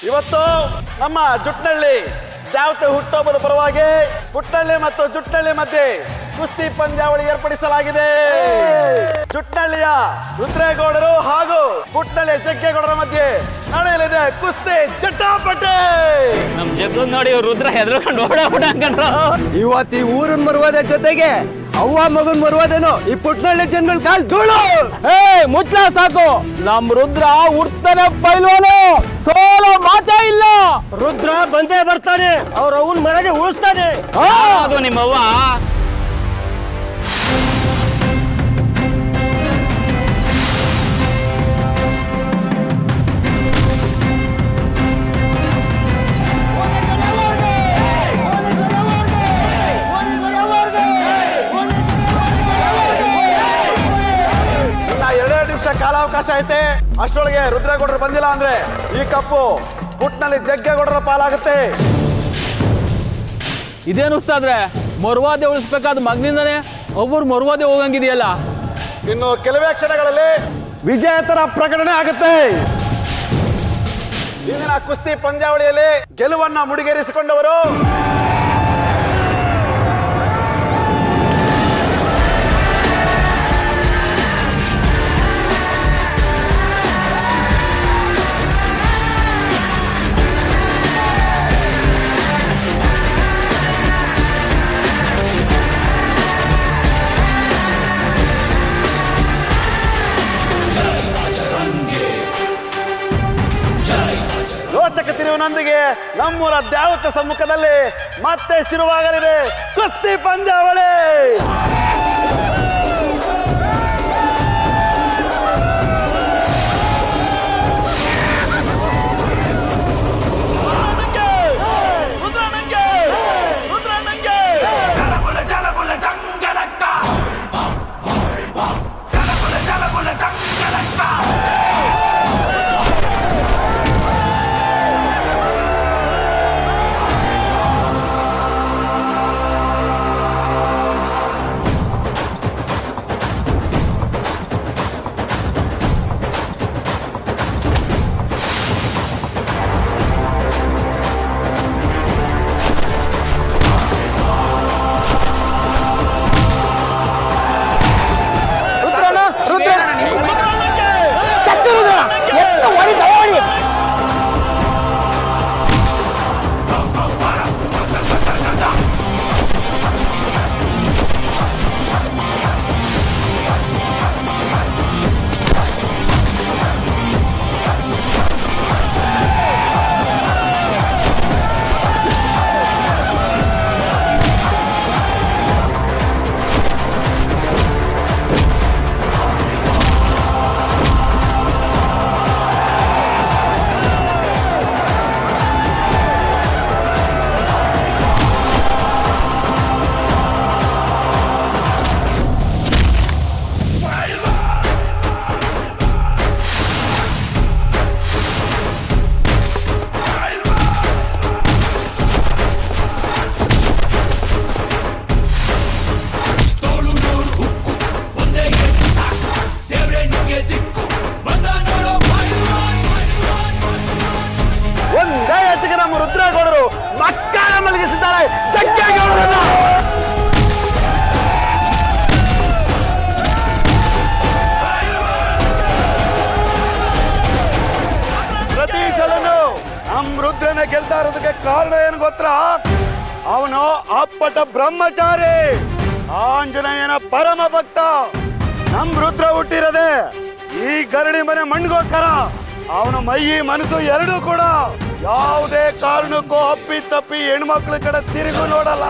ಇವತ್ತು ನಮ್ಮ ಜುಟ್ನಳ್ಳಿ ದ್ಯಾವತೆ ಹುಟ್ಟುಹಬ್ಬದ ಪರವಾಗಿ ಪುಟ್ಟಳ್ಳಿ ಮತ್ತು ಜುಟ್ನಳ್ಳಿ ಮಧ್ಯೆ ಕುಸ್ತಿ ಪಂದ್ಯಾವಳಿ ಏರ್ಪಡಿಸಲಾಗಿದೆ. ಜುಟ್ನಳ್ಳಿಯ ರುದ್ರೇಗೌಡರು ಹಾಗೂ ಪುಟ್ಟಳ್ಳಿಯ ಜಗ್ಗೇಗೌಡರ ಮಧ್ಯೆ ನಡೆಯಲಿದೆ ಕುಸ್ತಿ ಜಟಾಪಟೆ. ನಮ್ ಜಗ್ಗು ನೋಡಿ ರುದ್ರ ಹೆದರ್ಕೊಂಡು ಓಡಾಡ್ಬಿಟ್ಟಂಕಂಡ್ರು. ಇವತ್ತು ಈ ಊರನ್ ಮರುವಾದ ಜೊತೆಗೆ ಅವ್ವ ಮಗನ್ ಮರುವಾದೇನು ಈ ಪುಟ್ಟನಳ್ಳಿ ಜನಗಳ ಕಾಲ್ ಧೂಳು. ಮುಚ್ಚ ಸಾಕು, ನಮ್ ರುದ್ರ ಉಡ್ತಾನೆ ಪೈಲ್ವಾನು, ಸೋಲೋ ಮಾತೇ ಇಲ್ಲ. ರುದ್ರ ಬಂದೇ ಬರ್ತಾನೆ, ಅವ್ರ ಅವನ್ ಮನೆಗೆ ಉಳಿಸ್ತಾನೆ. ಅದು ನಿಮ್ಮವ್ವ ಕಾಲಾವಕಾಶ ಐತೆ. ಅಷ್ಟರೊಳಗೆ ರುದ್ರೇಗೌಡರು ಬಂದಿಲ್ಲ ಅಂದ್ರೆ ಈ ಕಪ್ಪು ಪುಟ್ನಲ್ಲಿ ಜಗ್ಗೇಗೌಡರ ಪಾಲಾಗುತ್ತೆ. ಇದೇನು ಉಸ್ತಾದ್ರೆ, ಮರುವಾದೆ ಉಳಿಸ್ಬೇಕಾದ ಮಗನಿಂದನೇ ಒಬ್ಬರು ಮರುವಾದೆ ಹೋಗಂಗಿದೆಯಲ್ಲ. ಇನ್ನು ಕೆಲವೇ ಕ್ಷಣಗಳಲ್ಲಿ ವಿಜೇತರ ಪ್ರಕಟಣೆ ಆಗುತ್ತೆ. ಇಂದಿನ ಕುಸ್ತಿ ಪಂದ್ಯಾವಳಿಯಲ್ಲಿ ಗೆಲುವನ್ನ ಮುಡಿಗೇರಿಸಿಕೊಂಡವರು ರೋಚಕ ತಿರುವಿನೊಂದಿಗೆ ನಮ್ಮೂರ ದ್ಯಾವತ ಸಮ್ಮುಖದಲ್ಲಿ ಮತ್ತೆ ಶುರುವಾಗಲಿದೆ ಕುಸ್ತಿ ಪಂದ್ಯಾವಳಿ. ರುದ್ರೇಗೌಡರು ಮಕ್ಕಳ ಮಲಗಿಸಿದ್ದಾರೆ ಜಗ್ಗೇಗೌಡರನ್ನ. ಪ್ರತಿ ಸಲನು ನಮ್ ರುದ್ರನ ಗೆಲ್ತಾ ಇರೋದಕ್ಕೆ ಕಾರಣ ಏನು ಗೊತ್ತಾ? ಅವನು ಅಪ್ಪಟ ಬ್ರಹ್ಮಚಾರಿ, ಆಂಜನೇಯನ ಪರಮ ಭಕ್ತ. ನಮ್ ರುದ್ರ ಹುಟ್ಟಿರದೆ ಈ ಗರಡಿ ಮನೆ ಮಣ್ಣಿಗೋಸ್ಕರ. ಅವನ ಮೈ ಮನಸ್ಸು ಎರಡೂ ಕೂಡ ಯಾವುದೇ ಕಾರಣಕ್ಕೂ ಅಪ್ಪಿ ತಪ್ಪಿ ಹೆಣ್ಮಕ್ಳ ಕಡೆ ತಿರುಗು ನೋಡಲ್ಲ.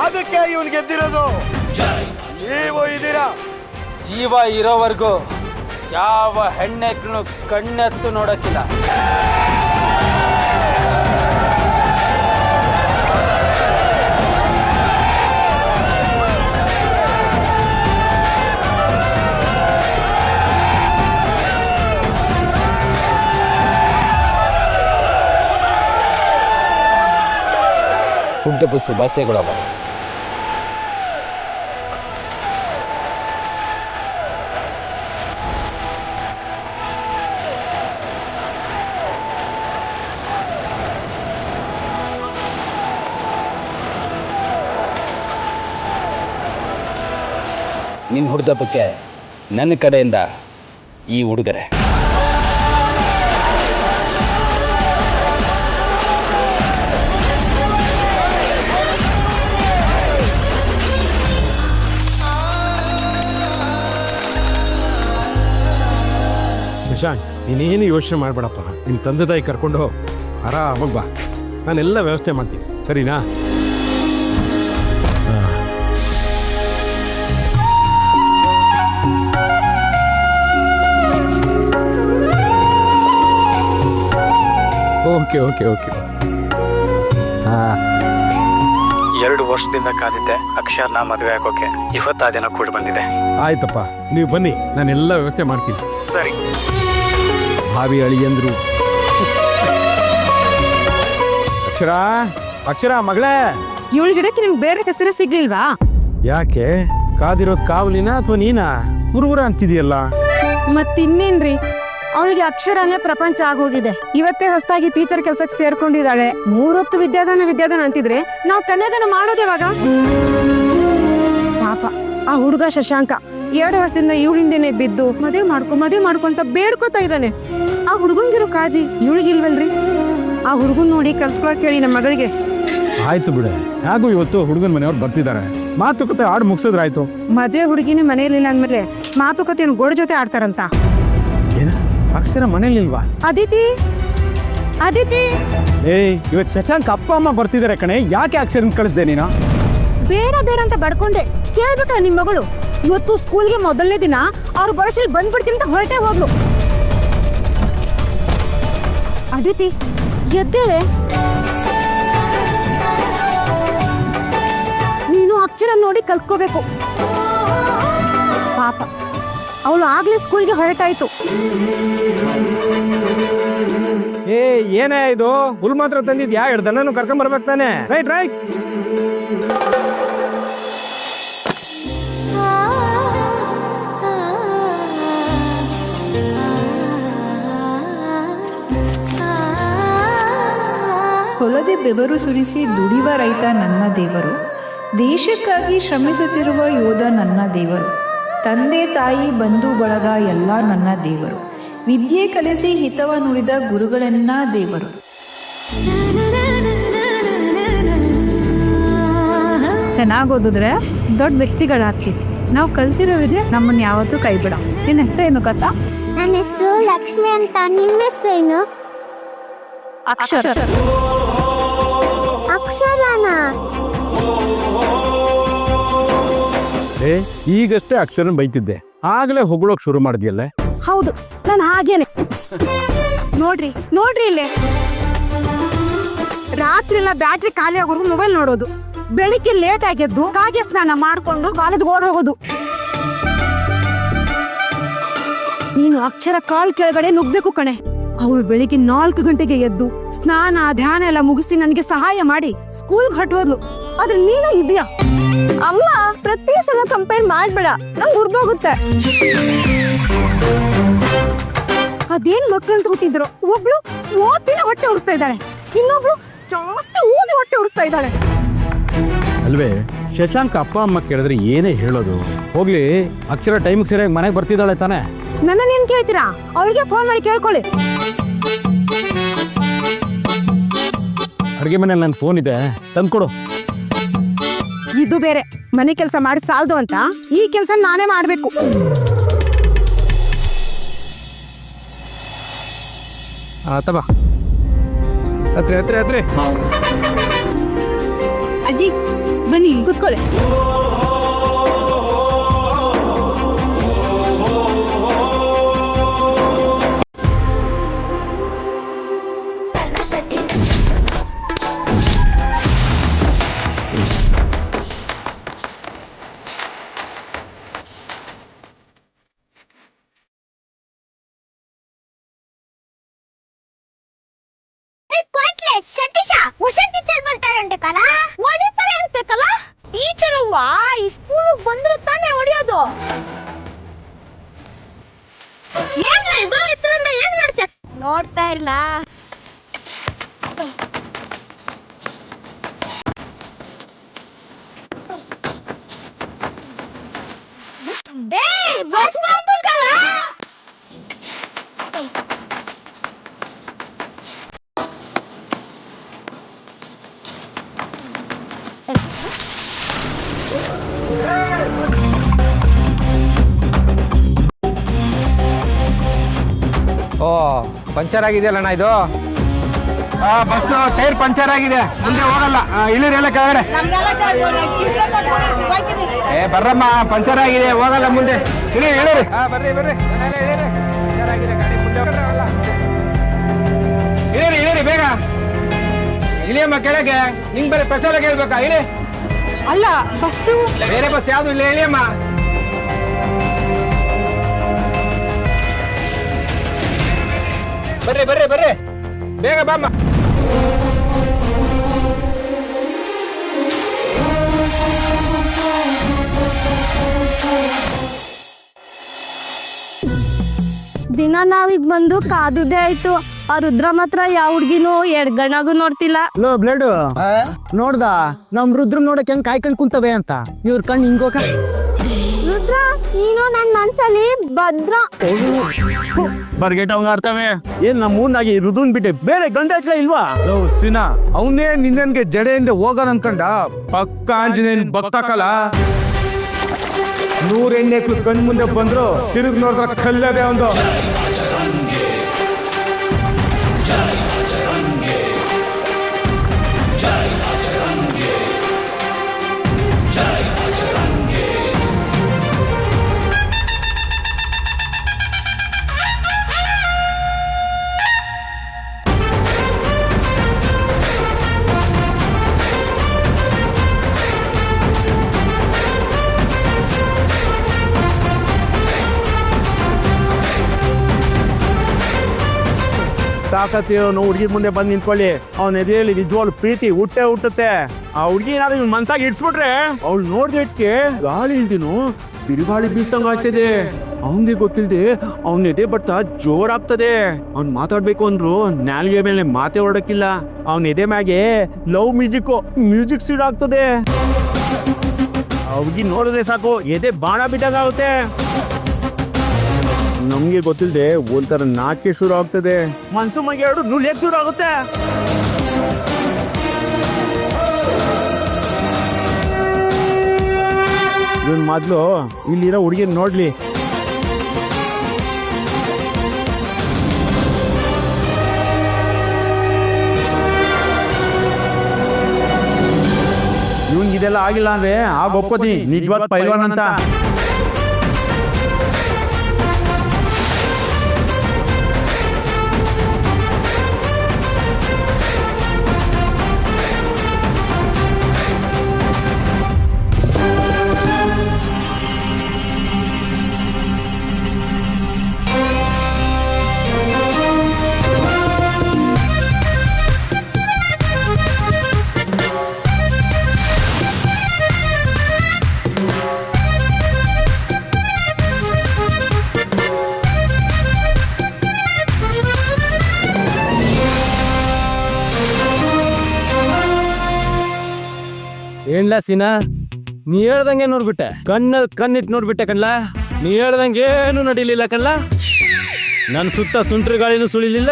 ಅದಕ್ಕೆ ಇವನ್ ಗೆದ್ದಿರೋದು. ನೀವು ಇದ್ದೀರಾ, ಜೀವ ಇರೋವರೆಗೂ ಯಾವ ಹೆಣ್ಣೆಕ್ಳು ಕಣ್ಣೆತ್ತು ನೋಡಕ್ಕಿಲ್ಲ. ಹುಡ್ಡಪ್ಪು ಶುಭಾಶಯಗಳವ. ನಿನ್ನ ಹುಡ್ದಪ್ಪಕ್ಕೆ ನನ್ನ ಕಡೆಯಿಂದ ಈ ಉಡುಗೊರೆ. ಶಶಾಂಕ್, ನೀನೇನು ಯೋಚನೆ ಮಾಡಬೇಡಪ್ಪ. ನಿನ್ನ ತಂದೆ ತಾಯಿ ಕರ್ಕೊಂಡು ಆರಾಮಾಗಿ ಬಾ, ನಾನೆಲ್ಲ ವ್ಯವಸ್ಥೆ ಮಾಡ್ತೀನಿ, ಸರಿನಾ? Okay okay okay. 2 ವರ್ಷದಿಂದ ಕಾದಿದ್ದೆ ಅಕ್ಷರ್ನ ಮದುವೆ ಆಗೋಕೆ. ಇವತ್ತು ಆ ದಿನ ಕೂಡ ಬಂದಿದೆ. ಆಯ್ತಪ್ಪ, ನೀವು ಬನ್ನಿ, ನಾನೆಲ್ಲ ವ್ಯವಸ್ಥೆ ಮಾಡ್ತೀನಿ. ಸರಿ. ಭಾವಿ ಅಳಿಯಂದ್ರು. ಅಕ್ಷರ, ಅಕ್ಷರ ಮಗಳೇ. ಇವಳ ಗಿಡಕ್ಕೆ ನಿಮ್ಗೆ ಬೇರೆ ಹೆಸರು ಸಿಗ್ಲಿಲ್ವಾ? ಯಾಕೆ? ಕಾದಿರೋದು ಕಾವಲಿನ ಅಥವಾ ನೀನಾ? ಗುರುಗುರ ಅಂತಿದೆಯಲ್ಲ. ಮತ್ತಿನ್ನೇನ್ರಿ, ಅವಳಿಗೆ ಅಕ್ಷರನೇ ಪ್ರಪಂಚ ಆಗೋಗಿದೆ. ಇವತ್ತೇ ಹೊಸದಾಗಿ ಟೀಚರ್ ಕೆಲ್ಸಕ್ಕೆ ಸೇರ್ಕೊಂಡಿದ್ದಾಳೆ. 3 ಹೊತ್ತು ವಿದ್ಯಾದಾನ ಅಂತಿದ್ರೆ ನಾವು ಕನ್ಯಾದಾನ ಮಾಡೋದು ಯಾವಾಗ? ಪಾಪ ಆ ಹುಡುಗ ಶಶಾಂಕ 2 ವರ್ಷದಿಂದ ಇವಳಿಂದೇನೆ ಬಿದ್ದು ಮದುವೆ ಮಾಡ್ಕೊ ಅಂತ ಬೇಡ್ಕೋತಾ ಇದ್ದಾನೆ. ಆ ಹುಡುಗಂಗಿರೋ ಕಾಳಜಿ ಇವಳಿಗಿಲ್ವಲ್ರಿ? ಆ ಹುಡುಗನ್ ನೋಡಿ ಕಲ್ತ್ಕೊಳಕ್ ಹೇಳಿ ನಮ್ಮ ಮಗಳಿಗೆ. ಆಯ್ತು ಬಿಡೆ, ಹಾಗೂ ಇವತ್ತು ಹುಡುಗನ ಮನೆಯವ್ರು ಬರ್ತಿದ್ದಾರೆ, ಮಾತುಕತೆ ಆಡ್ ಮುಗಿಸಿದ್ರಾಯ್ತು. ಮದುವೆ ಹುಡುಗಿನೇ ಮನೆಯಲ್ಲಿಲ್ಲ ಅಂದ್ಮೇಲೆ ಮಾತುಕತೆ ಗೋಡೆ ಜೊತೆ ಆಡ್ತಾರಂತ. ಏನ ಅಕ್ಷರ ಮನೇಲಿಲ್ವಾ? ಅದಿತಿ ಇವತ್ತು ಶಶಾಂಕ್ ಅಪ್ಪ ಅಮ್ಮ ಬರ್ತಿದ್ದಾರೆ ಕಣೆ, ಯಾಕೆ ಅಕ್ಷರನ್ ಕಳಿಸ್ದೆ ನೀನು? ಬೇಡ ಅಂತ ಬಡ್ಕೊಂಡೆ. ಕೇಳ್ಬೇಕ ನಿಮ್ ಮಗಳು ಇವತ್ತು ಸ್ಕೂಲ್ಗೆ ಮೊದಲನೇ ದಿನ ಅವ್ರು ಬರೋಷ್ಟ್ರಲ್ಲಿ ಬಂದ್ಬಿಡ್ತೀನಿ ಅಂತ ಹೊರಟೆ ಹೋಗ್ಲು. ಅದಿತಿ ಎದ್ದೇಳೆ, ನೀನು ಅಕ್ಷರ ನೋಡಿ ಕಲ್ತ್ಕೋಬೇಕು. ಪಾಪ ಅವಳು ಆಗ್ಲೇ ಸ್ಕೂಲ್ಗೆ ಹೊರಟಾಯ್ತು. ಏನೇ ಇದು ಹುಲ್ ಮಾತ್ರ ತಂದಿದ್ಯಾ? 2 ದನನು ಕರ್ಕೊಂಡ್ ಬರ್ಬೇಕು ತಾನೆ? ರೈಟ್. ಹೊಲದೆ ಬೆವರು ಸುರಿಸಿ ದುಡಿವ ರೈತ ನನ್ನ ದೇವರು, ದೇಶಕ್ಕಾಗಿ ಶ್ರಮಿಸುತ್ತಿರುವ ಯೋಧ ನನ್ನ ದೇವರು, ತಂದೆ ತಾಯಿ ಬಂಧು ಬಳಗ ಎಲ್ಲ ನನ್ನ ದೇವರು, ವಿದ್ಯೆ ಕಲಿಸಿ ಹಿತವ ನುಡಿದ ಗುರುಗಳೆನ್ನ ದೇವರು. ಚೆನ್ನಾಗಿ ಓದಿದ್ರೆ ದೊಡ್ಡ ವ್ಯಕ್ತಿಗಳಾಗ್ತೀವಿ. ನಾವು ಕಲ್ತಿರೋ ವಿದ್ಯೆ ನಮ್ಮನ್ನು ಯಾವತ್ತೂ ಕೈ ಬಿಡ. ನಿನ್ನ ಹೆಸರೇನು ಕಥಾ? ನನ್ನ ಹೆಸರು ಲಕ್ಷ್ಮಿ ಅಂತ. ನಿಮ್ಮ ಹೆಸರೇನು? ಅಕ್ಷರ. ಅಕ್ಷರನಾ? ಈಗಷ್ಟೇ ಅಕ್ಷರನ್ ಬೈತಿದ್ದೆ, ಆಗ್ಲೇ ಹೊಗಳೋಕ್ ಶುರು ಮಾಡಿದ್ಯಲ್ಲ. ಹೌದು, ನಾನು ಹಾಗೇನೆ. ನೋಡ್ರಿ ಇಲ್ಲೇ ರಾತ್ರಿ ಎಲ್ಲ ಬ್ಯಾಟ್ರಿ ಖಾಲಿ ಆಗೋರ್ಗು ಮೊಬೈಲ್ ನೋಡೋದು, ಬೆಳಿಗ್ಗೆ ಲೇಟ್ ಆಗಿದ್ದು ಕಾಗೆ ಸ್ನಾನ ಮಾಡ್ಕೊಂಡು ಕಾಲೇಜ್ ಓಡ್ ಹೋಗೋದು. ನೀನು ಅಕ್ಷರ ಕಾಲ್ ಕೆಳಗಡೆ ನುಗ್ಬೇಕು ಕಣೆ. ಅವಳು ಬೆಳಿಗ್ಗೆ 4 ಗಂಟೆಗೆ ಎದ್ದು ಸ್ನಾನ ಧ್ಯಾನ ಎಲ್ಲ ಮುಗಿಸಿ ನನಗೆ ಸಹಾಯ ಮಾಡಿ ಸ್ಕೂಲ್ಗೆ ಹೊರಟೋದ್ಲು. ಆದ್ರೆ ನೀನು ಇದೆಯಾ? ಅಮ್ಮ, ಪ್ರತಿ ಸಲ ಕಂಪೇರ್ ಮಾಡ್ಬೇಡ, ನಂಗೆ ಉರ್ದೋಗುತ್ತೆ. ಅದೇನ್ ಮಕ್ಳು ಅಂತ ಹುಟ್ಟಿದ್ರು, ಒಬ್ಳು ಓದಿನ ಹೊಟ್ಟೆ ಉರಿಸ್ತಾ ಇದ್ದಾಳೆ, ಇನ್ನೊಬ್ಳು ಜಾಸ್ತಿ ಓದಿ ಹೊಟ್ಟೆ ಉರಿಸ್ತಾ ಇದ್ದಾಳೆ. ಅಲ್ವೇ, ಶಶಾಂಕ್ ಅಪ್ಪ ಅಮ್ಮ ಕೇಳಿದ್ರೆ ಏನೇ ಹೇಳೋದು? ಹೋಗ್ಲಿ, ಅಕ್ಷರ ಟೈಮಿಗೆ ಸರಿಯಾಗಿ ಮನೆಗೆ ಬರ್ತಿದ್ದಾಳೆ ತಾನೆ? ನನ್ನ ನೀನ್ ಕೇಳ್ತೀರಾ? ಅವಳಿಗೆ ಫೋನ್ ಮಾಡಿ ಕೇಳ್ಕೊಳ್ಳಿ. ಅಡುಗೆ ಮನೇಲಿ ನನ್ನ ಫೋನ್ ಇದೆ, ತಂದ್ಕೊಡು. ಇದು ಬೇರೆ, ಮನೆ ಕೆಲಸ ಮಾಡಿ ಸಾಲದು ಅಂತ ಈ ಕೆಲಸ ನಾನೇ ಮಾಡ್ಬೇಕು. ತಬಾ ಹತ್ರ ಅಜ್ಜಿ ಬನ್ನಿ ಕೂತ್ಕೊಳ್ಳಿ. ನೋಡ್ತಾ ಇಲ್ಲ. ಓ ಪಂಚರ್ ಆಗಿದೆಯಲ್ಲಣ್ಣ ಇದು ಬಸ್ಸು ಟೈರ್ ಪಂಚರ್ ಆಗಿದೆ, ಮುಂದೆ ಹೋಗಲ್ಲ. ಇಳಿರಿ ಎಲ್ಲ ಕೆಳಗಡೆ. ಬರ್ರಮ್ಮ, ಪಂಚರ್ ಆಗಿದೆ, ಹೋಗಲ್ಲ ಮುಂದೆ. ಇಳಿರಿ. ಬರ್ರಿ ಪಂಚರ್ ಆಗಿದೆ ಗಾಡಿ, ಮುಂದೆ ಹೋಗಲ್ಲ. ಇಳಿರಿ ಬೇಗ. ಇಳಿಯಮ್ಮ ಕೆಳಗೆ. ನಿಂಗೆ ಬರೀ ಪೆಸಲ ಕೇಳ್ಬೇಕಾ? ಇಳಿ. ಅಲ್ಲ ಬಸ್ಸು ಬೇರೆ ಬಸ್ ಯಾವ್ದು ಇಲ್ಲ, ಇಳಿಯಮ್ಮ. ಬರ್ರಿ ಬೇಗ ಬಾಮ್ಮ. ದಿನ ನಾವೀಗ ಬಂದು ಕಾದುದೇ ಆಯ್ತು. ಆ ರುದ್ರ ಮಾತ್ರ ಯಾವ ಹುಡ್ಗಿನೂ ಎಡ್ಗಣಾಗೂ ನೋಡ್ತಿಲ್ಲ. ಲೋ ಬ್ಲಡ್ ನೋಡ್ದ ನಮ್ ರುದ್ರ ನೋಡಕ್ ಹೆಂಗ್ ಕಾಯ್ಕೊಂಡ್ ಕುಂತವೆ ಅಂತ. ಇವ್ರ ಕಣ್ ಹಿಂಗೋಕ. ರುದ್ರ ನೀನು ನನ್ ಮನ್ಸಲ್ಲಿ ಭದ್ರ. ಬರ್ಗೆಟ್ ಅವಂಗ ಅರ್ಥವೇ ಏನ್ ನಮ್ಮ ಊರ್ನಾಗಿ ರುದುನ್ ಬಿಟ್ಟೆ ಬೇರೆ ಗಂಡ ಇಲ್ವಾ? ಸಿನಾ ಅವನೇ ನಿನ್ನನ್ಗೆ ಜಡೆಯಿಂದ ಹೋಗೋಣ ಅನ್ಕಂಡ ಪಕ್ಕ ಆಂಜನೇಯನ್ ಭಕ್ತಕಲ. 100 ಎಣ್ಣೆಕ್ಳು ಕಣ್ ಮುಂದೆ ಬಂದ್ರು ತಿರುಗಿ ನೋಡಿದ್ರೆ ಕಲ್ಲದೆ ಒಂದು. ತಾಕತ್ತಿಯವನು ಹುಡುಗಿ ಮುಂದೆ ಬಂದು ನಿಂತ್ಕೊಳ್ಳಿ. ಅವನ ಎದೆಯಲ್ಲಿ ನಿಜವಾಗ್ಲು ಪ್ರೀತಿ ಹುಟ್ಟುತ್ತೆ. ಆ ಹುಡುಗಿ ಏನಾದ್ರು ಇವ್ನ ಮನ್ಸಾಗಿ ಇಡ್ಸ್ಬಿಟ್ರೆ ಅವ್ಳು ನೋಡ್ದಕ್ಕೆ ಗಾಳಿ ಇಲ್ದಿನು ಬಿರುಗಾಳಿ ಬೀಸ್ತಂಗ ಆಗ್ತದೆ. ಅವನಿಗೆ ಗೊತ್ತಿಲ್ದೆ ಅವನ ಎದೆ ಬಟ್ಟ ಜೋರಾಗ್ತದೆ. ಅವ್ನ್ ಮಾತಾಡ್ಬೇಕು ಅಂದ್ರು ನಾಲ್ಗೆ ಮೇಲೆ ಮಾತೆ ಹೊರಡಕ್ಕಿಲ್ಲ. ಅವನ ಎದೆ ಮ್ಯಾಗೆ ಲವ್ ಮ್ಯೂಸಿಕ್ ಸೀಡ್ ಆಗ್ತದೆ. ಆ ಹುಡುಗಿ ನೋಡಿದ್ರೆ ಸಾಕು ಎದೆ ಬಾಣ ಬಿಟ್ಟಾಗುತ್ತೆ. ನಮ್ಗೆ ಗೊತ್ತಿಲ್ಲದೆ ಒಂಥರ ನಾಟ್ಯ ಶುರು ಆಗ್ತದೆ. ಮನ್ಸು ಮಗೆ ಎರಡು ನುಲಿಯಕ್ ಶುರು ಆಗುತ್ತೆ. ಇವನ್ ಮೊದ್ಲು ಇಲ್ಲಿರೋ ಹುಡುಗಿನ ನೋಡ್ಲಿ. ಇವನ್ ಇದೆಲ್ಲ ಆಗಿಲ್ಲ ಅಂದ್ರೆ ಆಗ ಒಪ್ಪೋದಿ ನಿಜವಾದ ಪೈಲ್ವಾನ್ ಅಂತ. ಏನ್ಲ ಸೀನಾ, ನೀ ಹೇಳ್ದಂಗೆ ನೋಡ್ಬಿಟ್ಟೆ, ಕಣ್ಣಲ್ಲಿ ಕಣ್ಣಿಟ್ಟು ನೋಡ್ಬಿಟ್ಟೆ ಕಣ್ಲ. ನೀ ಹೇಳ್ದಂಗೆ ಏನು ನಡೀಲಿಲ್ಲ ಕಣ್ಲ. ನನ್ನ ಸುತ್ತ ಸುಂಟ್ರ ಗಾಳಿನೂ ಸುಳಿಲಿಲ್ಲ,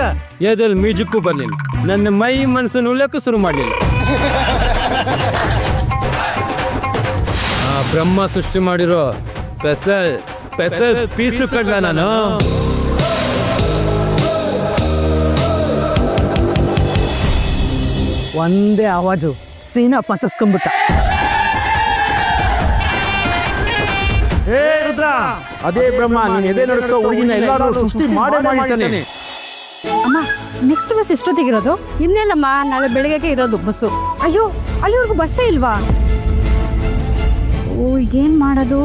ಎದಲ್ಲಿ ಮ್ಯೂಸಿಕ್ಕೂ ಬರ್ಲಿಲ್ಲ, ನನ್ನ ಮೈ ಮನಸ್ಸು ಉಳ್ಳಕ್ಕೂ ಶುರು ಮಾಡಲಿಲ್ಲ. ಆ ಬ್ರಹ್ಮ ಸೃಷ್ಟಿ ಮಾಡಿರೋ ಪೆಸಲ್ ಪೀಸು ಕಡ್ಲ ನಾನು. ಒಂದೇ ಆವಾಜು ಸೀನಾ ಪಚಸ್ಕೊಂಡ್ಬಿಟ್ಟ. ಏ ರುದ್ರ, ಅದೇ ಬ್ರಹ್ಮ ನೀನ್ ಎದೆ ನಡೆಸೋ ಹುಡುಗಿನ ಎಲ್ಲಾರು ಸೃಷ್ಟಿ ಮಾಡಿರ್ತಾನೆ. ಅಮ್ಮ, ನೆಕ್ಸ್ಟ್ ಬಸ್ ಎಷ್ಟೊತ್ತಿಗಿರೋದು? ಇನ್ನೇನಮ್ಮ, ನಾಳೆ ಬೆಳಿಗ್ಗೆ ಇರೋದು ಬಸ್ಸು. ಅಯ್ಯೋ, ಅಲ್ಲಿವರೆಗೂ ಬಸ್ಸೇ ಇಲ್ವಾ? ಓ, ಈಗೇನ್ ಮಾಡೋದು?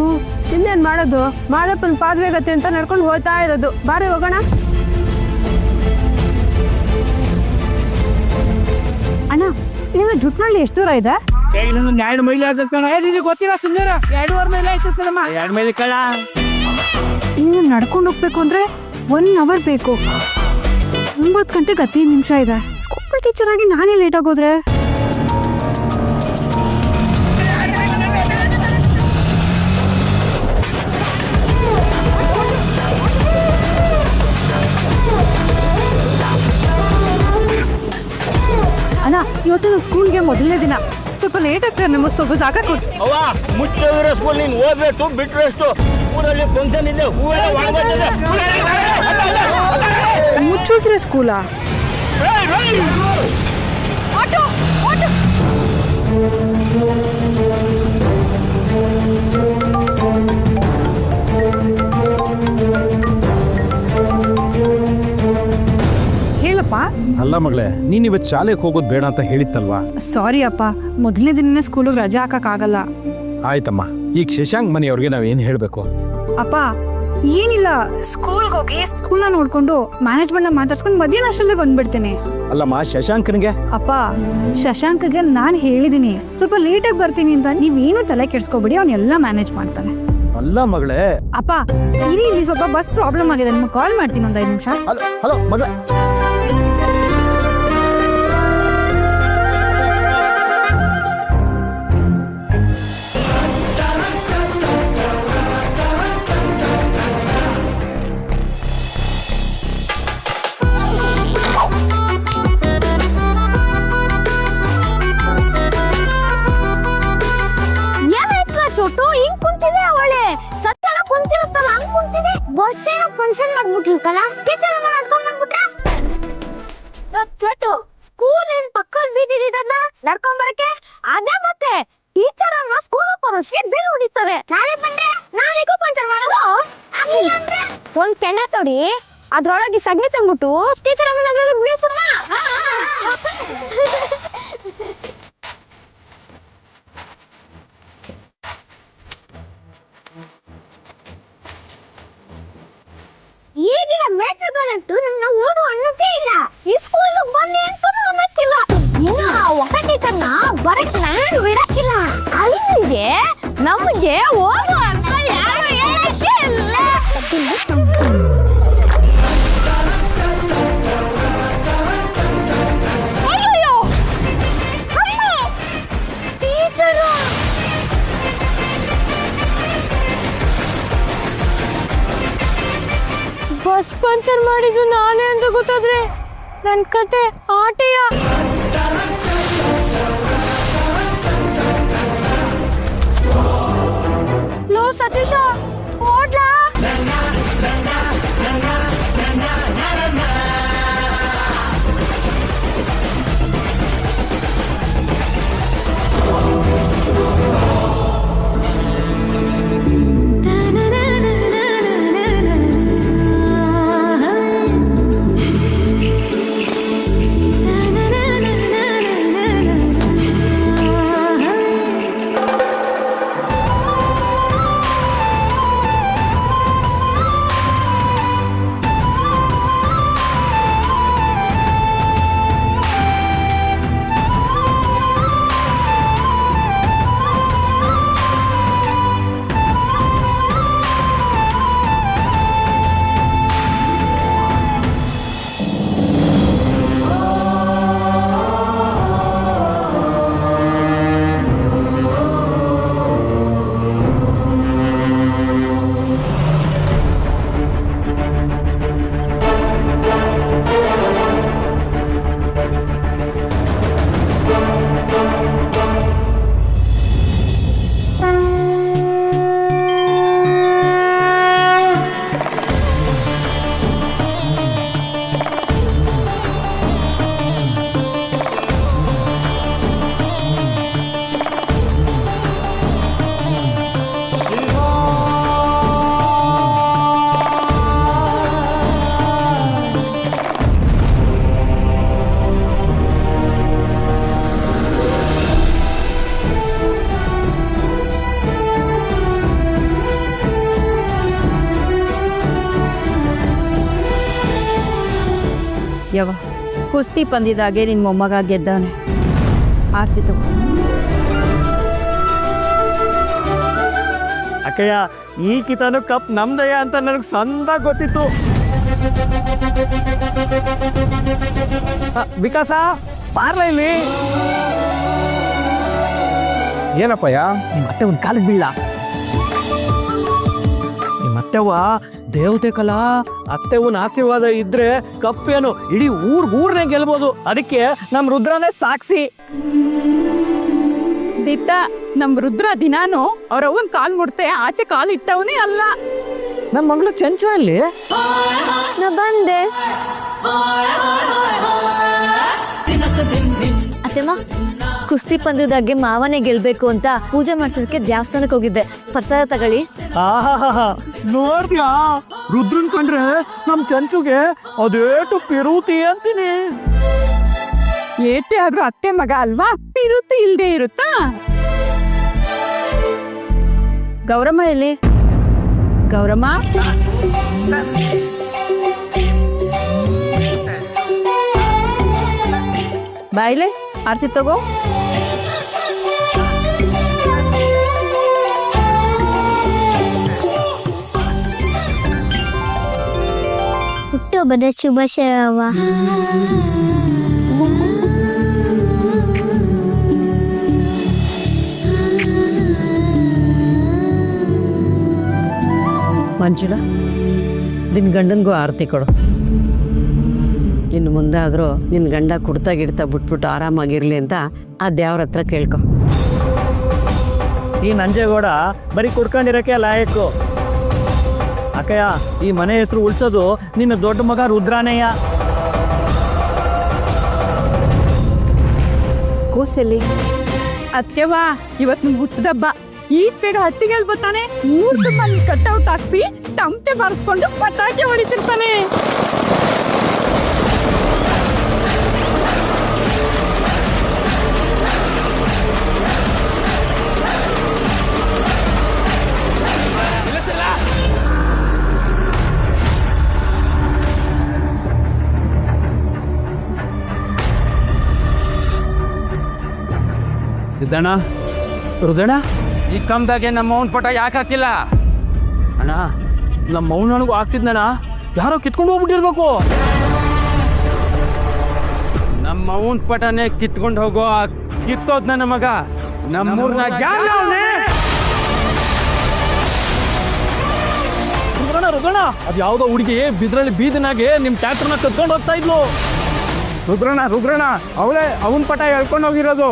ಇನ್ನೇನ್ ಮಾಡೋದು? ಮಾದಪ್ಪನ ಪಾದವೇಗತೆ ಅಂತ ನಡ್ಕೊಂಡು ಹೋಗ್ತಾ ಇರೋದು. ಬಾರಿ ಹೋಗೋಣ. ಅಣ್ಣ, ಇನ್ನು ಜುಟ್ನಳ್ಳಿ ಎಷ್ಟು ದೂರ ಇದೆ? 2 ಮೈಲಿ ಗೊತ್ತಿಲ್ಲ, ಸುಮ್ಮನೆ 2.5 ಮೈಲಿ ಆಯ್ತು ಕಣಮ್ಮ. 2 ಮೈಲಿ ಕಳ. ಇನ್ನು ನಡ್ಕೊಂಡು ಹೋಗ್ಬೇಕು ಅಂದ್ರೆ 1 ಅವರ್ ಬೇಕು. 9 ಗಂಟೆಗೆ 15 ನಿಮಿಷ ಇದೆ. ಸ್ಕೂಲ್ ಟೀಚರ್ ಆಗಿ ನಾನೇ ಲೇಟ್ ಆಗೋದ್ರೆ? ಮೊದಲನೇ ದಿನ ಸ್ವಲ್ಪ ಲೇಟ್ ಆಗ್ತದೆ ನಮ್ಮ ಸ್ವಲ್ಪ ಜಾಗ ಕೊಡಿ. ಅವ್ವ ಮುಚ್ಚೋದ್ರ ಸ್ಕೂಲ್ ನೀನ್ ಓದ್ಬೇಕು ಬಿಟ್ರೆ ಎಷ್ಟು ಊರಲ್ಲಿ ಫಂಕ್ಷನ್ ಇದೆ ಹೂವೆಲ್ಲ ಒಣಗೋಗ್ತದೆ. ಮುಚ್ಚೋಗಿರೋ ಸ್ಕೂಲಾ? Auto auto. ಹೇಳಪ್ಪ. ಅಲ್ಲ ಮಗಳೇ, ನೀನ್ ಇವತ್ತು ಶಾಲೆಗೆ ಹೋಗೋದು ಬೇಡ ಅಂತ ಹೇಳಿತ್ತಲ್ವಾ? ಸಾರಿ ಅಪ್ಪ, ಮೊದಲನೇ ದಿನನೇ ಸ್ಕೂಲಿಗೆ ರಜೆ ಹಾಕಕ್ಕಾಗಲ್ಲ. ಆಯ್ತಮ್ಮ, ಈಗ ಶಶಾಂಕ್ ಮನೆಯವ್ರಿಗೆ ನಾವೇನು ಹೇಳಬೇಕು? ಅಪ್ಪ ಏನಿಲ್ಲ, ಸ್ಕೂಲ್ಗೆ ಹೋಗಿ ಸ್ಕೂಲ್ನ ನೋಡ್ಕೊಂಡು ಮ್ಯಾನೇಜ್ಮೆಂಟ್ನ ಮಾತಾಡ್ಸ್ಕೊಂಡು ಮಧ್ಯಾಹ್ನ ಅಷ್ಟಲ್ಲೇ ಬಂದ್ಬಿಡ್ತೇನೆ. ಅಲ್ಲಮ್ಮ, ಶಶಾಂಕನಿಗೆ? ಅಪ್ಪ ಶಶಾಂಕ್ಗೆ ನಾನು ಹೇಳಿದ್ದೀನಿ ಸ್ವಲ್ಪ ಲೇಟಾಗಿ ಬರ್ತೀನಿ ಅಂತ, ನೀವೇನು ತಲೆ ಕೆಡ್ಸ್ಕೊಬೇಡಿ, ಅವನ್ನೆಲ್ಲ ಮ್ಯಾನೇಜ್ ಮಾಡ್ತಾನೆ. ಅಲ್ಲ ಮಗಳೇ. ಅಪ್ಪ ಇರಿ, ಇಲ್ಲಿ ಸ್ವಲ್ಪ ಬಸ್ ಪ್ರಾಬ್ಲಮ್ ಆಗಿದೆ, ನಿಮ್ಗೆ ಕಾಲ್ ಮಾಡ್ತೀನಿ ಒಂದು 5 ನಿಮಿಷ. ಹಲೋ ಮಗ. ಚೋಟು ಹಿಂಗ್ ಕುಂತಿದೆ, ಅವಳೆ ಸತ್ಯನ ಕುಂತಿರುತ್ತಲ್ಲ ಹಂಗ್ ಕುಂತಿದೆ. ಬಸ್ ಏನೋ ಫಂಕ್ಷನ್ ಮಾಡ್ಬಿಟ್ಟಿರ್ಕಲ್ಲ, ಟೀಚರ್ ಎಲ್ಲ ನಡ್ಕೊಂಡ್ ಬಂದ್ಬಿಟ್ರೆ. ಚೋಟು ಸ್ಕೂಲ್ ಏನ್ ಪಕ್ಕದ ಬೀದಿದಲ್ಲ ನಡ್ಕೊಂಡ್ ಬರಕ್ಕೆ, ಅದೇ ಮತ್ತೆ ಟೀಚರ್ ಅನ್ನ ಸ್ಕೂಲ್ ಬರೋಷ್ಗೆ ಬಿಲ್ ಹೊಡಿತಾರೆ. ನಾಳೆ ಬಂದ್ರೆ ನಾಳೆಗೂ ಪಂಚರ್ ಮಾಡೋದು. ಒಂದ್ ಕೆಂಡ ತೊಡಿ ಅದ್ರೊಳಗೆ ಸಗಣಿ ತಂದ್ಬಿಟ್ಟು ಟೀಚರ್ ಆಮೇಲೆ ಅದ್ರೊಳಗೆ ಬೀಳ್ಸೋಣ. ಈಗಿನ ಮೇಟ್ರುಗಳಂತೂ ನನ್ನ ಓದು ಅನ್ನೋದೇ ಇಲ್ಲ. ಈ ಸ್ಕೂಲ್ ಬನ್ನಿ ಅಂತೂ ಅನ್ನಕ್ಕಿಲ್ಲ. ಇನ್ನು ಹೊಸ ಟೀಚರ್ನ ಬರಕ್ ನಾನು ಬಿಡಕ್ಕಿಲ್ಲ. ಅಲ್ಲಿಗೆ ನಮಗೆ ಓದು ಅಂತ ಯಾರು ಹೇಳಕ್ಕೆ ಇಲ್ಲ. ಅಯ್ಯೋ ಟೀಚರು ಬಸ್ ಪಂಚರ್ ಮಾಡಿದ್ದು ನಾನೇ ಅಂತ ಗೊತ್ತಾದ್ರೆ ನನ್ನ ಕತೆ ಆಟೆಯ. ಲೋ ಸತೀಶ ಓಡ್ಲಾ? ಯವ ಕುಸ್ತಿ ಪಂದ್ಯದಾಗೆ ನಿನ್ನ ಮೊಮ್ಮಗ ಗೆದ್ದವನೆ. ಆರ್ತಿ ತಗೋ. ಅಕ್ಕಯ್ಯ ಈ ಕಿತಾನು ಕಪ್ ನಮ್ದಯ್ಯ ಅಂತ ನನಗೆ ಸಂದ ಗೊತ್ತಿತ್ತು. ವಿಕಾಸ ಪಾರ್ಲ ಇಲ್ಲಿ. ಏನಪ್ಪಯ್ಯ? ನಿಮ್ಮ ಅತ್ತೆ ಒಂದು ಕಾಲಿಗೆ ಬೀಳ. ನಿಮ್ಮ ಅತ್ತೆವ್ವ ದೇವತೆ ಕಲಾ, ಅತ್ತೆವನ ಆಶೀರ್ವಾದ ಇದ್ರೆ ಕಪ್ಪೇನು ಇಡೀ ಊರ್ನೇ ಗೆಲ್ಬೋದು. ಅದಕ್ಕೆ ನಮ್ಮ ರುದ್ರನೇ ಸಾಕ್ಷಿ. ದಿಟ್ಟ ನಮ್ ರುದ್ರ ದಿನಾನು ಅವ್ರ ಅವನ್ ಕಾಲ್ ಮುಡ್ತೆ ಆಚೆ ಕಾಲ್ ಇಟ್ಟವನೇ ಅಲ್ಲ. ನಮ್ಮ ಮಗಳು ಚಂಚು ಅಲ್ಲಿ ನಾ ಬಂದೆ. ಅತ್ತೆಮ್ಮ, ಕುಸ್ತಿ ಪಂದ್ಯದಾಗೆ ಮಾವನೇ ಗೆಲ್ಬೇಕು ಅಂತ ಪೂಜೆ ಮಾಡ್ಸೋದಕ್ಕೆ ದೇವಸ್ಥಾನಕ್ಕೆ ಹೋಗಿದ್ದೆ. ಪ್ರಸಾದ ತಗೊಳ್ಳಿ. ನೋಡ್ದ್ಯಾ, ರುದ್ರನ್ ಕಂಡ್ರೆ ನಮ್ ಚಂಚುಗೆ ಅದೇಟು ಪಿರುತಿ ಅಂತೀನಿ. ಏಟೆ ಆದ್ರೂ ಅತ್ತೆ ಮಗ ಅಲ್ವಾ, ಪಿರುತಿ ಇಲ್ದೇ ಇರುತ್ತಾ? ಗೌರಮ್ಮ ಎಲ್ಲಿ? ಗೌರಮ್ಮ, ಬಾಯ್ಲೆ ಆರ್ತಿ ತಗೋ. ಹುಟ್ಟುಹಬ್ಬದ ಶುಭಾಶಯವ. ಮಂಜುಳ, ನಿನ್ನ ಗಂಡನಿಗೂ ಆರತಿ ಕೊಡು. ಇನ್ನು ಮುಂದೆ ಆದರೂ ನಿನ್ನ ಗಂಡ ಕುಡ್ತಾ ಗಿಡ್ತಾ ಬಿಟ್ಬಿಟ್ಟು ಆರಾಮಾಗಿರ್ಲಿ ಅಂತ ಆ ದೇವ್ರ ಹತ್ರ ಕೇಳ್ಕೊ. ಈ ನಂಜೇಗೌಡ ಬರೀ ಕುಡ್ಕೊಂಡಿರಕ್ಕೆ ಲಾಯಕ್ಕು. ಅಕ್ಕಯ್ಯ, ಈ ಮನೆ ಹೆಸರು ಉಳಿಸೋದು ನಿನ್ನ ದೊಡ್ಡ ಮಗ ರುದ್ರಾನಯ್ಯ. ಕೋಸಲ್ಲಿ ಅತ್ತೆವಾ, ಇವತ್ತು ನಿಮ್ ಹುಟ್ಟದಬ್ಬ. ಈ ಬೇಗ ಹಟ್ಟಿಗೆಲ್ ಬರ್ತಾನೆ, ಮೂರ್ತು ಮಂದಿ ಕಟ್ಔಟ್ ಹಾಕ್ಸಿ ಟಮಟೆ ಬಾರಿಸ್ಕೊಂಡು ಪಟಾಕಿ ಹೊಡಿತಿರ್ತಾನೆ. ಸಿದ್ದಣ್ಣ, ರುದ್ರಣ್ಣ, ಈ ಕಮ್ದಾಗೆ ನಮ್ಮ ಅವನ ಪಟ ಯಾಕೆ ಹಾಕಿಲ್ಲ ಅಣ್ಣ? ನಮ್ಮ ಅವನಗೂ ಹಾಕ್ಸಿದ್ನಣ್ಣ, ಯಾರೋ ಕಿತ್ಕೊಂಡು ಹೋಗ್ಬಿಟ್ಟಿರ್ಬೇಕು. ನಮ್ಮ ಅವನ ಪಟನೇ ಕಿತ್ಕೊಂಡು ಹೋಗೋ ಕಿತ್ತೋದ್ ನನ್ನ ಮಗ. ನಮ್ಮೂರ್ನಾಗ ರುದ್ರಣ್ಣ, ಅದು ಯಾವುದೋ ಹುಡುಗಿ ಬಿದ್ರಲ್ಲಿ ಬೀದಿನಾಗೆ ನಿಮ್ಮ ಟ್ಯಾಕ್ಟರ್ನ ಕತ್ಕೊಂಡು ಹೋಗ್ತಾ ಇದ್ಲು. ರುದ್ರಣ್ಣ ಅವಳೇ ಅವನ ಪಟ ಹೇಳ್ಕೊಂಡು ಹೋಗಿರೋದು.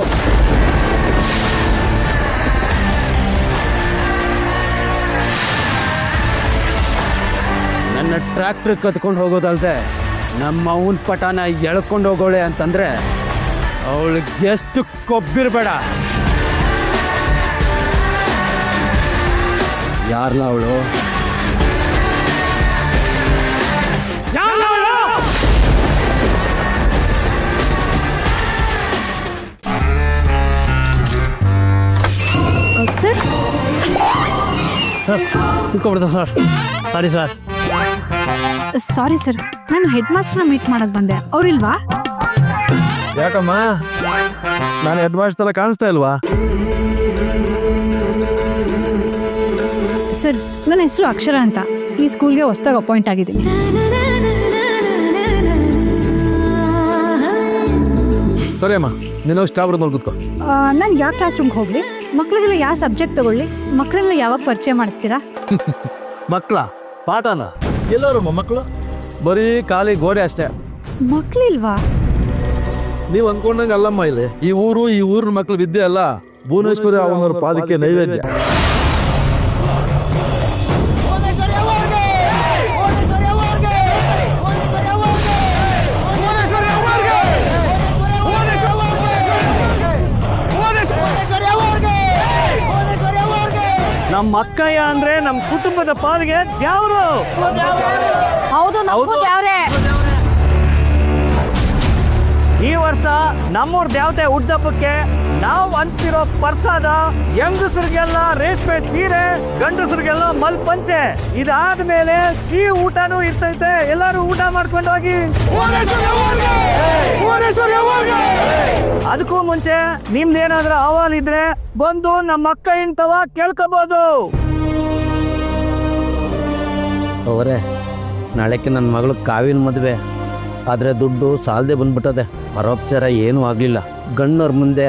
ನನ್ನ ಟ್ರ್ಯಾಕ್ಟರ್ ಕತ್ಕೊಂಡು ಹೋಗೋದಲ್ದೆ ನಮ್ಮ ಅವನ ಪಟಾನ ಎಳ್ಕೊಂಡು ಹೋಗೋಳೆ ಅಂತಂದ್ರೆ ಅವಳಿಗೆ ಎಷ್ಟು ಕೊಬ್ಬಿರ್ಬೇಡ. ಯಾರಲ್ಲ ಅವಳು? ಸರ್ ಸರ್ ಇಟ್ಕೊಬಿಡ್ತಾ sir. Sorry sir. Sorry sir, ನಾನು ಹೆಡ್ ಮಾಸ್ಟರ್ನ ಮೀಟ್ ಮಾಡಕ್ ಬಂದೆ. ಅವ್ರಿಲ್ವಾ? ಯಾಕಮ್ಮ, ನಾನು ಹೆಡ್ ಮಾಸ್ಟರ್ ತರ ಕಾಣಿಸ್ತಾ ಇಲ್ವಾ? ಸರ್, ನನ್ನ ಹೆಸರು ಅಕ್ಷರ ಅಂತ. ಈ ಸ್ಕೂಲ್ಗೆ ಹೊಸದಾಗಿ ಅಪಾಯಿಂಟ್ ಆಗಿದ್ದೀನಿ. ಸರಿ ಅಮ್ಮ, ನೀನು ಸ್ಟಾಫ್ ರೂಮಲ್ಲಿ ಕೂತ್ಕೋ. ನಾನು ಯಾವ ಕ್ಲಾಸ್ ರೂಮ್ಗೆ ಹೋಗ್ಲಿ? ಮಕ್ಳಿಗೆಲ್ಲ ಯಾವ ಸಬ್ಜೆಕ್ಟ್ ತಗೊಳ್ಳಿ? ಮಕ್ಕಳೆಲ್ಲ ಯಾವಾಗ ಪರಿಚಯ ಮಾಡಿಸ್ತೀರಾ? ಮಕ್ಕಳ ಪಾಠನ ಎಲ್ಲರೂ ಮಕ್ಕಳು ಬರೀ ಖಾಲಿ ಗೋಡೆ ಅಷ್ಟೇ. ಮಕ್ಳಿಲ್ವಾ? ನೀವು ಅಂದ್ಕೊಂಡಂಗೆ ಅಲ್ಲಮ್ಮ. ಇಲ್ಲಿ ಈ ಊರಿನ ಮಕ್ಕಳು ವಿದ್ಯೆ ಅಲ್ಲ, ಭುವನೇಶ್ವರಿ ಅವನವರ ಪಾದಕ್ಕೆ ನೈವೇದ್ಯ. ನಮ್ಮ ಅಕ್ಕಯ್ಯ ಅಂದ್ರೆ ನಮ್ಮ ಕುಟುಂಬದ ಪಾಲಿಗೆ ದ್ಯಾವ್ರು. ಹೌದು, ಯಾವ್ರೆ? ಈ ವರ್ಷ ನಮ್ಮೂರ್ ದೇವತೆ ಹುಟ್ಟದಬ್ಬಕ್ಕೆ ನಾವು ಹಂಚ್ತಿರೋ ಪ್ರಸಾದ ಹೆಂಗಸರಿಗೆಲ್ಲ ರೇಷ್ಮೆ ಸೀರೆ, ಗಂಡಸರಿಗೆಲ್ಲ ಮಲ್ಪಂಚೆ. ಇದಾದ್ಮೇಲೆ ಸಿಹಿ ಊಟನೂ ಇರ್ತೈತೆ. ಎಲ್ಲರೂ ಊಟ ಮಾಡ್ಕೊಂಡು ಹೋಗಿ. ಅದಕ್ಕೂ ಮುಂಚೆ ನಿಮ್ದೇನಾದ್ರೂ ಅಹವಾಲ್ ಇದ್ರೆ ಬಂದು ನಮ್ಮ ಅಕ್ಕ ಇಂತವ ಕೇಳ್ಕೋಬಹುದು. ಅವರೇ, ನಾಳೆಕ್ಕೆ ನನ್ನ ಮಗಳು ಕಾವಿನ ಮದುವೆ. ಆದರೆ ದುಡ್ಡು ಸಾಲದೆ ಬಂದ್ಬಿಟ್ಟದೆ. ಪರೋಪಚಾರ ಏನೂ ಆಗಲಿಲ್ಲ. ಗಣ್ಣವ್ರ ಮುಂದೆ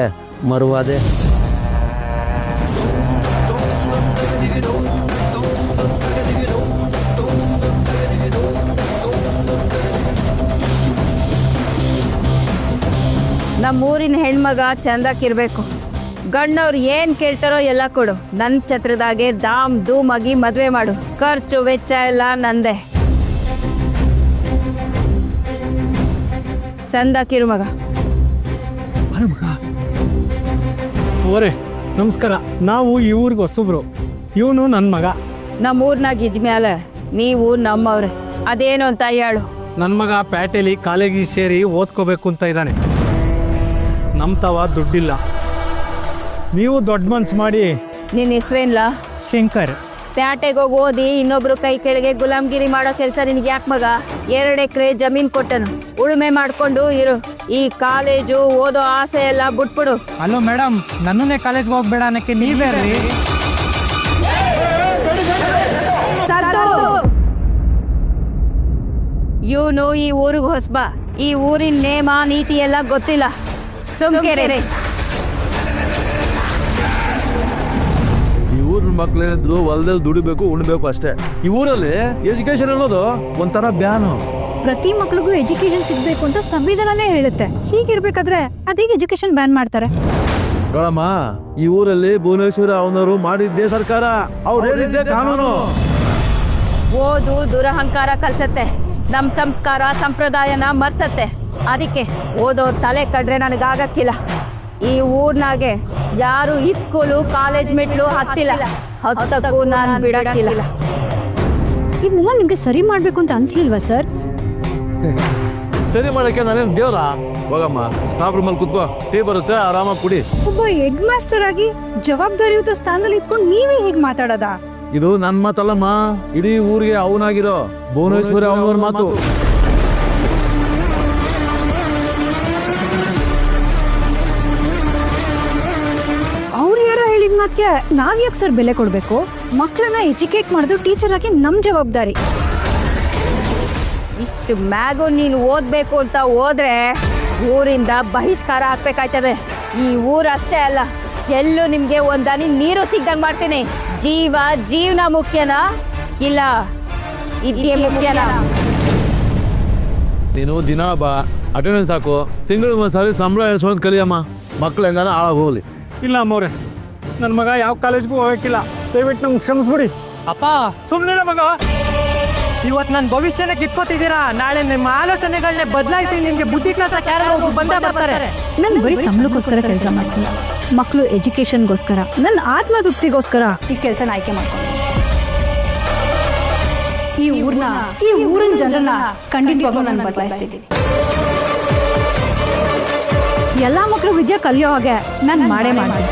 ಮರುವಾದೆ. ನಮ್ಮೂರಿನ ಹೆಣ್ಮಗ ಚಂದಕ್ಕಿರ್ಬೇಕು. ಗಂಡವ್ರು ಏನ್ ಕೇಳ್ತಾರೋ ಎಲ್ಲ ಕೊಡು. ನನ್ ಛತ್ರದಾಗೆ ದಾಮ್ ಧೂಮ್ ಆಗಿ ಮದ್ವೆ ಮಾಡು. ಖರ್ಚು ವೆಚ್ಚ ಎಲ್ಲ ನಂದೆ. ಸಂದಾಕಿರು ಮಗ. ಅವರೇ ನಮಸ್ಕಾರ. ನಾವು ಈ ಊರಿಗೆ ಹೊಸಬ್ರು. ಇವನು ನನ್ನ ಮಗ. ನಮ್ಮೂರ್ನಾಗ ಇದ್ಮೇಲೆ ನೀವು ನಮ್ಮವ್ರೆ. ಅದೇನು ಅಂತ ಹೇಳು. ನನ್ನ ಮಗ ಪ್ಯಾಟೆಲಿ ಕಾಲೇಜಿಗೆ ಸೇರಿ ಓದ್ಕೋಬೇಕು ಅಂತ ಇದ್ದಾನೆ. ನಮ್ಮ ತವ ದುಡ್ಡಿಲ್ಲ. ನೀವು ದೊಡ್ಡ ಮನ್ಸು ಮಾಡಿ. ನಿನ್ನ ಹೆಸ್ರೇನ್ಲ? ಶಂಕರ್. ಪ್ಯಾಟೆಗೆ ಹೋಗಿ ಓದಿ ಇನ್ನೊಬ್ರು ಕೈ ಕೆಳಗೆ ಗುಲಾಮ್ಗಿರಿ ಮಾಡೋ ಕೆಲಸ ನಿನಗೆ ಯಾಕೆ ಮಗ? 2 ಎಕರೆ ಜಮೀನ್ ಕೊಟ್ಟನು, ಉಳುಮೆ ಮಾಡ್ಕೊಂಡು ಇರು. ಈ ಕಾಲೇಜು ಓದೋ ಆಸೆ ಎಲ್ಲ ಬಿಟ್ಬಿಡು. ಹಲೋ ಮೇಡಮ್, ನನ್ನನ್ನೇ ಕಾಲೇಜ್ಗೆ ಹೋಗ್ಬೇಡ ಅನ್ನಕ್ಕೆ ನೀವೇರ್ರಿ. ಇವನು ಈ ಊರಿಗೆ ಹೊಸಬ. ಈ ಊರಿನ ನೇಮ ನೀತಿ ಎಲ್ಲ ಗೊತ್ತಿಲ್ಲ. ಸುಮ್ಕೆರೆ. ಈ ಊರಿನ ಮಕ್ಳೇನಿದ್ರು ಹೊಲದಲ್ಲಿ ದುಡಿಬೇಕು, ಉಣ್ಬೇಕು ಅಷ್ಟೇ. ಈ ಊರಲ್ಲಿ ಎಜುಕೇಶನ್ ಅನ್ನೋದು ಒಂಥರ ಬ್ಯಾನು. ಪ್ರತಿ ಮಕ್ಳಿಗೂ ಎಜುಕೇಶನ್ ಸಿಗ್ಬೇಕು ಅಂತ ಸಂವಿಧಾನನೇ ಹೇಳುತ್ತೆ. ಹೀಗಿರ್ಬೇಕಾದ್ರೆ ಅದೀಗ ಎಜುಕೇಶನ್ ಬ್ಯಾನ್ ಮಾಡ್ತಾರೆ. ನೋಡಮ್ಮ, ಈ ಊರಲ್ಲಿ ಭುವನೇಶ್ವರ ಅವನವರು ಮಾಡಿದ್ದೇ ಸರ್ಕಾರ, ಅವ್ರು ಹೇಳಿದ್ದೇ ಕಾನೂನು. ಓದು ದುರಹಂಕಾರ ಕಲ್ಸತ್ತೆ, ನಮ್ ಸಂಸ್ಕಾರ ಸಂಪ್ರದಾಯನ ಮರ್ಸತ್ತೆ. ಅದಕ್ಕೆ ಓದೋ ತಲೆ ಕಡ್ರೆ ನನಗಾಗಕ್ಕಿಲ್ಲ. ಈ ಊರ್ನಾಗೆ ಯಾರು ಈ ಸ್ಕೂಲು ಕಾಲೇಜ್ ಮೆಟ್ಲು ಹತ್ತಿಲ್ಲ, ಹತ್ತಕ್ಕೂ ನಾನು ಬಿಡಕ್ಕಿಲ್ಲ. ಇದನ್ನೆಲ್ಲ ನಿಮ್ಗೆ ಸರಿ ಮಾಡ್ಬೇಕು ಅಂತ ಅನ್ಸ್ಲಿಲ್ವಾ ಸರ್? ಸರಿ ಮಾಡಕ್ಕೆ ನಾನೇನು ದೇವ್ರ? ಹೋಗಮ್ಮ, ಸ್ಟಾಫ್ ರೂಮಲ್ಲಿ ಕುತ್ಕೋ, ಟೀ ಬರುತ್ತೆ, ಆರಾಮಾಗಿ ಕುಡಿ. ಒಬ್ಬ ಹೆಡ್ ಮಾಸ್ಟರ್ ಆಗಿ ಜವಾಬ್ದಾರಿಯುತ ಸ್ಥಾನದಲ್ಲಿ ಇದ್ಕೊಂಡು ನೀವೇ ಹೇಗೆ ಮಾತಾಡೋದಾ? ಇದು ನನ್ನ ಮಾತಲ್ಲಮ್ಮ, ಇಡೀ ಊರಿಗೆ ಅವನಾಗಿರೋ ಭುವನೇಶ್ವರಿ ಅವನವ್ರ ಮಾತು. ಅವ್ರು ಯಾರೋ ಹೇಳಿದ ಮಾತ್ಗೆ ನಾವ್ಯಾಕೆ ಸರ್ ಬೆಲೆ ಕೊಡಬೇಕು? ಮಕ್ಕಳನ್ನ ಎಜುಕೇಟ್ ಮಾಡೋದು ಟೀಚರ್ ಆಗಿ ನಮ್ಮ ಜವಾಬ್ದಾರಿ. ಇಷ್ಟು ಮ್ಯಾಗು ನೀನು ಓದಬೇಕು ಅಂತ ಹೋದ್ರೆ ಊರಿಂದ ಬಹಿಷ್ಕಾರ ಹಾಕ್ಬೇಕಾಯ್ತದೆ. ಈ ಊರಷ್ಟೇ ಅಲ್ಲ, ಎಲ್ಲೂ ನಿಮಗೆ ಒಂದನಿ ನೀರು ಸಿಗ್ದಂಗೆ ಮಾಡ್ತೀನಿ. ಜೀವನ ಮುಖ್ಯನಾ ಇಲ್ಲ ಇದೇ ಮುಖ್ಯನಾ? ನೀನು ದಿನ ಬಾ, ಅಟೆಂಡೆನ್ಸ್ ಹಾಕು, ತಿಂಗಳು ಒಂದ್ಸಾರಿ ಸಂಬಳ ಎಳ್ಸೋದು ಕಲಿಯಮ್ಮ. ಮಕ್ಳು ಹೆಂಗಾನ ಹಾಳಾಗಿ ಹೋಗ್ಲಿ. ಇಲ್ಲ ಅಮ್ಮವ್ರೆ, ನನ್ನ ಮಗ ಯಾವ ಕಾಲೇಜ್ಗೂ ಹೋಗಕ್ಕಿಲ್ಲ. ದಯವಿಟ್ಟು ನಂಗೆ ಕ್ಷಮಿಸ್ಬಿಡಿ. ಅಪ್ಪ ಸುಮ್ಮನೆ ಮಗ, ಇವತ್ತು ನನ್ನ ಭವಿಷ್ಯನ ಕಿತ್ಕೋತಿದ್ದೀರಾ. ನಾಳೆ ನಿಮ್ಮ ಆಲೋಚನೆಗಳನ್ನೇ ಬದಲಾಯಿಸಿ ನಿಮ್ಗೆ ಬುದ್ಧಿ ಕಲ್ಸಕ್ಕೆ ಯಾರು ಬಂದೇ ಬರ್ತಾರೆ. ನಾನು ಬರೀ ಸಂಬಳಕ್ಕೋಸ್ಕರ ಕೆಲಸ ಮಾಡ್ತೀನಿ. ಮಕ್ಕಳು ಎಜುಕೇಶನ್ಗೋಸ್ಕರ, ನನ್ನ ಆತ್ಮತೃಪ್ತಿಗೋಸ್ಕರ ಈ ಕೆಲಸನ ಆಯ್ಕೆ ಮಾಡ್ತೀನಿ. ಈ ಊರಿನ ಜನರನ್ನ ಖಂಡಿತವಾಗ್ಲೂ ನಾನು ಬದಲಾಯಿಸ್ತಿದ್ದೀನಿ. ಎಲ್ಲ ಮಕ್ಕಳು ವಿದ್ಯೆ ಕಲಿಯೋ ಹಾಗೆ ನಾನು ಮಾಡೇ ಮಾಡ್ತೀನಿ.